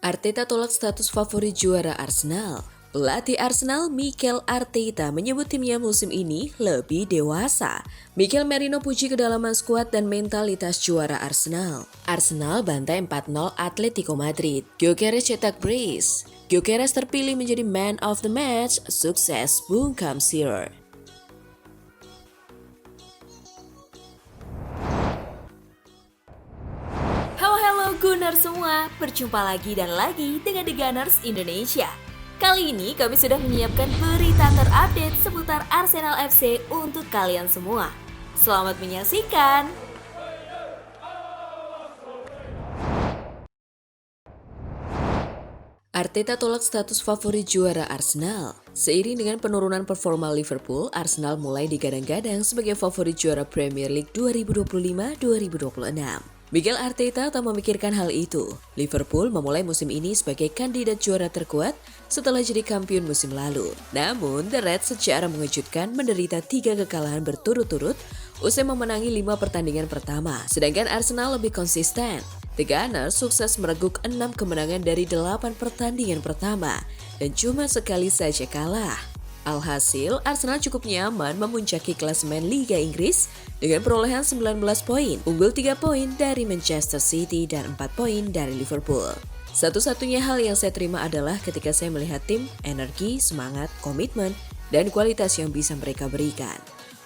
Arteta tolak status favorit juara Arsenal. Pelatih Arsenal Mikel Arteta menyebut timnya musim ini lebih dewasa. Mikel Merino puji kedalaman skuad dan mentalitas juara Arsenal. Arsenal bantai 4-0 Atletico Madrid. Gyökeres cetak brace. Gyökeres terpilih menjadi man of the match. Sukses bungkam Sir. Halo Gunners semua, berjumpa lagi dan lagi dengan The Gunners Indonesia. Kali ini kami sudah menyiapkan berita terupdate seputar Arsenal FC untuk kalian semua. Selamat menyaksikan! Arteta tolak status favorit juara Arsenal. Seiring dengan penurunan performa Liverpool, Arsenal mulai digadang-gadang sebagai favorit juara Premier League 2025-2026. Mikel Arteta tak memikirkan hal itu. Liverpool memulai musim ini sebagai kandidat juara terkuat setelah jadi kampiun musim lalu. Namun, The Reds secara mengejutkan menderita 3 kekalahan berturut-turut usai memenangi 5 pertandingan pertama. Sedangkan Arsenal lebih konsisten. The Gunners sukses mereguk 6 kemenangan dari 8 pertandingan pertama dan cuma sekali saja kalah. Alhasil, Arsenal cukup nyaman memuncaki klasemen Liga Inggris dengan perolehan 19 poin, unggul 3 poin dari Manchester City dan 4 poin dari Liverpool. Satu-satunya hal yang saya terima adalah ketika saya melihat tim, energi, semangat, komitmen, dan kualitas yang bisa mereka berikan.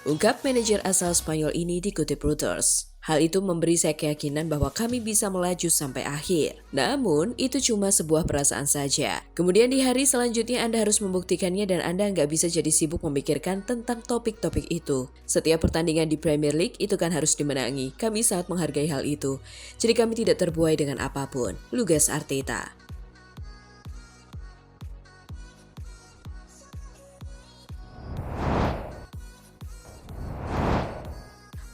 Ungkap manajer asal Spanyol ini dikutip Reuters. Hal itu memberi saya keyakinan bahwa kami bisa melaju sampai akhir. Namun, itu cuma sebuah perasaan saja. Kemudian di hari selanjutnya Anda harus membuktikannya dan Anda nggak bisa jadi sibuk memikirkan tentang topik-topik itu. Setiap pertandingan di Premier League itu kan harus dimenangi. Kami sangat menghargai hal itu. Jadi kami tidak terbuai dengan apapun. Lugas Arteta.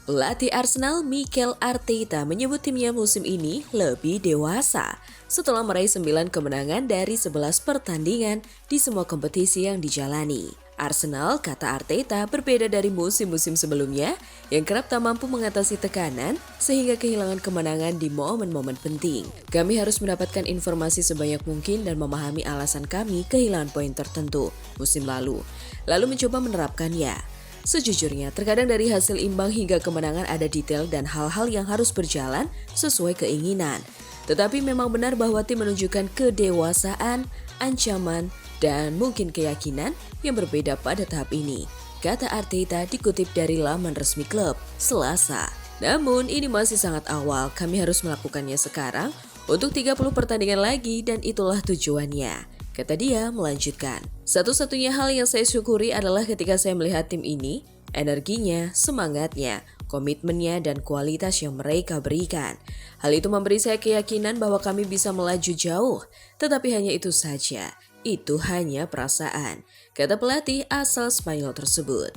Pelatih Arsenal Mikel Arteta menyebut timnya musim ini lebih dewasa setelah meraih 9 kemenangan dari 11 pertandingan di semua kompetisi yang dijalani. Arsenal, kata Arteta, berbeda dari musim-musim sebelumnya yang kerap tak mampu mengatasi tekanan sehingga kehilangan kemenangan di momen-momen penting. Kami harus mendapatkan informasi sebanyak mungkin dan memahami alasan kami kehilangan poin tertentu musim lalu mencoba menerapkannya. Sejujurnya, terkadang dari hasil imbang hingga kemenangan ada detail dan hal-hal yang harus berjalan sesuai keinginan. Tetapi memang benar bahwa tim menunjukkan kedewasaan, ancaman, dan mungkin keyakinan yang berbeda pada tahap ini, kata Arteta dikutip dari laman resmi klub, Selasa. Namun, ini masih sangat awal, kami harus melakukannya sekarang untuk 30 pertandingan lagi dan itulah tujuannya. Kata dia melanjutkan, satu-satunya hal yang saya syukuri adalah ketika saya melihat tim ini, energinya, semangatnya, komitmennya, dan kualitas yang mereka berikan. Hal itu memberi saya keyakinan bahwa kami bisa melaju jauh, tetapi hanya itu saja. Itu hanya perasaan, kata pelatih asal Spanyol tersebut.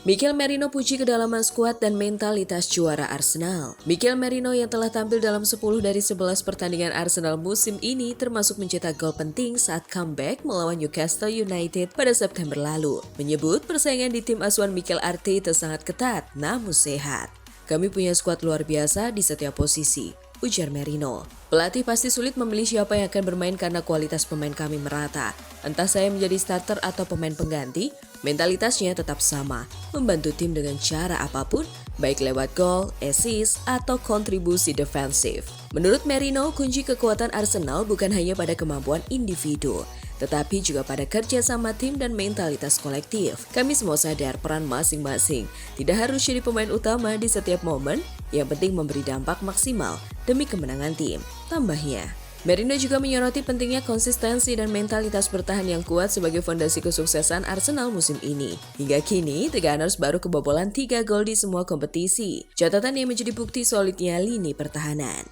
Mikel Merino puji kedalaman skuad dan mentalitas juara Arsenal. Mikel Merino yang telah tampil dalam 10 dari 11 pertandingan Arsenal musim ini termasuk mencetak gol penting saat comeback melawan Newcastle United pada September lalu. Menyebut persaingan di tim asuhan Mikel Arteta sangat ketat namun sehat. Kami punya skuad luar biasa di setiap posisi, ujar Merino. Pelatih pasti sulit memilih siapa yang akan bermain karena kualitas pemain kami merata. Entah saya menjadi starter atau pemain pengganti, mentalitasnya tetap sama, membantu tim dengan cara apapun, baik lewat gol, assist, atau kontribusi defensif. Menurut Merino, kunci kekuatan Arsenal bukan hanya pada kemampuan individu, tetapi juga pada kerja sama tim dan mentalitas kolektif. Kami semua sadar peran masing-masing, tidak harus jadi pemain utama di setiap momen, yang penting memberi dampak maksimal demi kemenangan tim, tambahnya. Merino juga menyoroti pentingnya konsistensi dan mentalitas bertahan yang kuat sebagai fondasi kesuksesan Arsenal musim ini. Hingga kini, The Gunners baru kebobolan 3 gol di semua kompetisi. Catatan yang menjadi bukti solidnya lini pertahanan.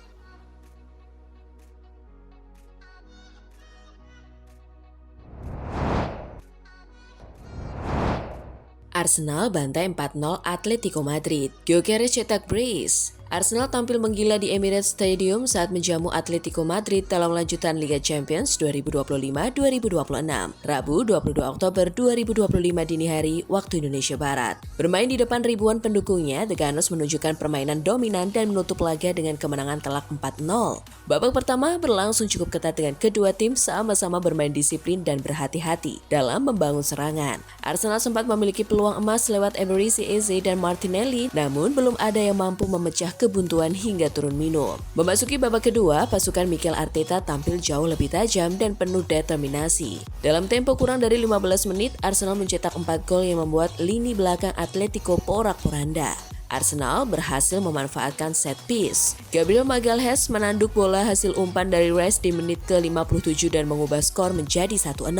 Arsenal bantai 4-0 Atletico Madrid. Gyökeres cetak brace. Arsenal tampil menggila di Emirates Stadium saat menjamu Atletico Madrid dalam lanjutan Liga Champions 2025-2026, Rabu 22 Oktober 2025 dini hari waktu Indonesia Barat. Bermain di depan ribuan pendukungnya, The Gunners menunjukkan permainan dominan dan menutup laga dengan kemenangan telak 4-0. Babak pertama berlangsung cukup ketat dengan kedua tim sama-sama bermain disiplin dan berhati-hati dalam membangun serangan. Arsenal sempat memiliki peluang emas lewat Eberechi Eze dan Martinelli, namun belum ada yang mampu memecah kebuntuan hingga turun minum. Memasuki babak kedua, pasukan Mikel Arteta tampil jauh lebih tajam dan penuh determinasi. Dalam tempo kurang dari 15 menit, Arsenal mencetak 4 gol yang membuat lini belakang Atletico porak-poranda. Arsenal berhasil memanfaatkan set piece. Gabriel Magalhaes menanduk bola hasil umpan dari Rice di menit ke-57 dan mengubah skor menjadi 1-0.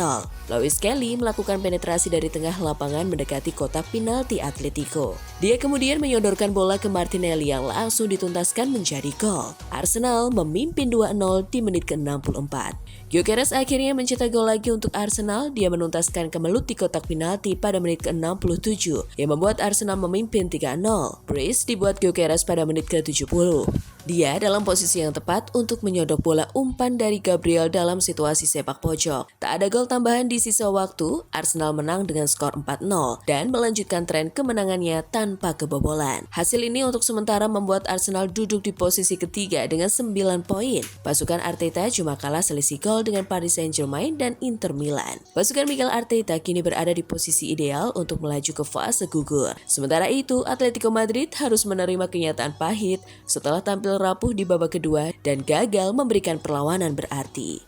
Lewis Kelly melakukan penetrasi dari tengah lapangan mendekati kotak penalti Atletico. Dia kemudian menyodorkan bola ke Martinelli yang langsung dituntaskan menjadi gol. Arsenal memimpin 2-0 di menit ke-64. Gyökeres akhirnya mencetak gol lagi untuk Arsenal. Dia menuntaskan kemelut di kotak penalti pada menit ke-67 yang membuat Arsenal memimpin 3-0. Brace dibuat Gyökeres pada menit ke-70. Dia dalam posisi yang tepat untuk menyodok bola umpan dari Gabriel dalam situasi sepak pojok. Tak ada gol tambahan di sisa waktu, Arsenal menang dengan skor 4-0 dan melanjutkan tren kemenangannya tanpa kebobolan. Hasil ini untuk sementara membuat Arsenal duduk di posisi ketiga dengan 9 poin. Pasukan Arteta cuma kalah selisih gol dengan Paris Saint-Germain dan Inter Milan. Pasukan Mikel Arteta kini berada di posisi ideal untuk melaju ke fase gugur. Sementara itu, Atletico Madrid harus menerima kenyataan pahit setelah tampil rapuh di babak kedua dan gagal memberikan perlawanan berarti.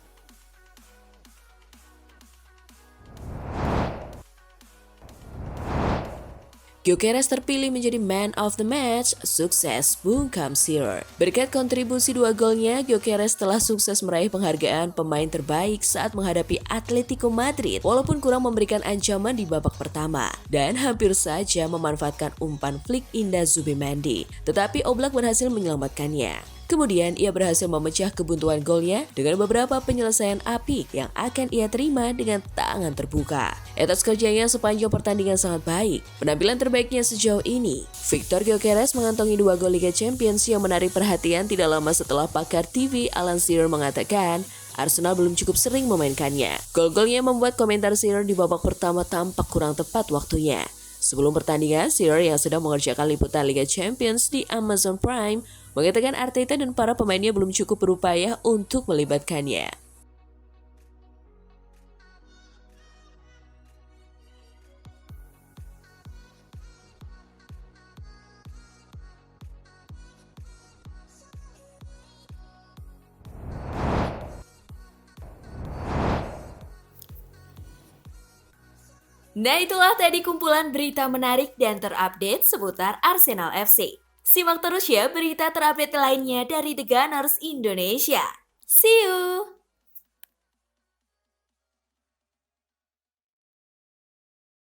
Gyökeres terpilih menjadi Man of the Match, sukses bungkam Shearer. Berkat kontribusi 2 golnya, Gyökeres telah sukses meraih penghargaan pemain terbaik saat menghadapi Atletico Madrid, walaupun kurang memberikan ancaman di babak pertama, dan hampir saja memanfaatkan umpan flick indah Zubimendi, tetapi Oblak berhasil menyelamatkannya. Kemudian ia berhasil memecah kebuntuan golnya dengan beberapa penyelesaian apik yang akan ia terima dengan tangan terbuka. Etos kerjanya sepanjang pertandingan sangat baik. Penampilan terbaiknya sejauh ini, Victor Gyökeres mengantongi 2 gol Liga Champions yang menarik perhatian tidak lama setelah pakar TV Alan Shearer mengatakan Arsenal belum cukup sering memainkannya. Gol-golnya membuat komentar Shearer di babak pertama tampak kurang tepat waktunya. Sebelum pertandingan, Shearer yang sedang mengerjakan liputan Liga Champions di Amazon Prime mengatakan Arteta dan para pemainnya belum cukup berupaya untuk melibatkannya. Nah, itulah tadi kumpulan berita menarik dan terupdate seputar Arsenal FC. Simak terus ya berita terupdate lainnya dari The Gunners Indonesia. See you!